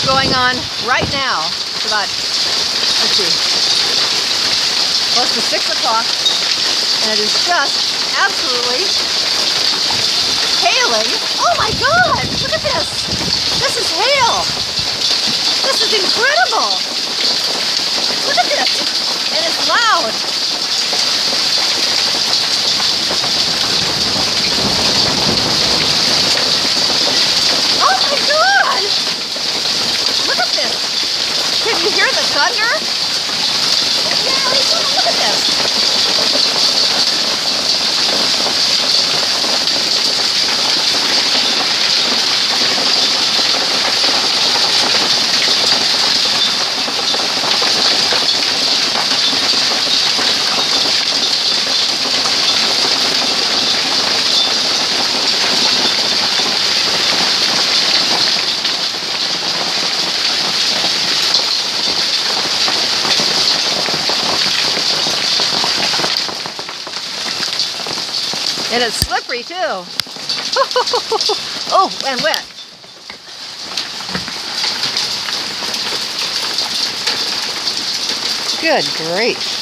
going on right now. It's about, let's see, close to 6 o'clock, and it is just absolutely hailing. Oh my God, look at this. This is hail. This is incredible. Look at this, and it's loud. Oh my God, look at this. Can you hear the thunder? Yeah, look at this. And it's slippery too. Oh, and wet. Good grief.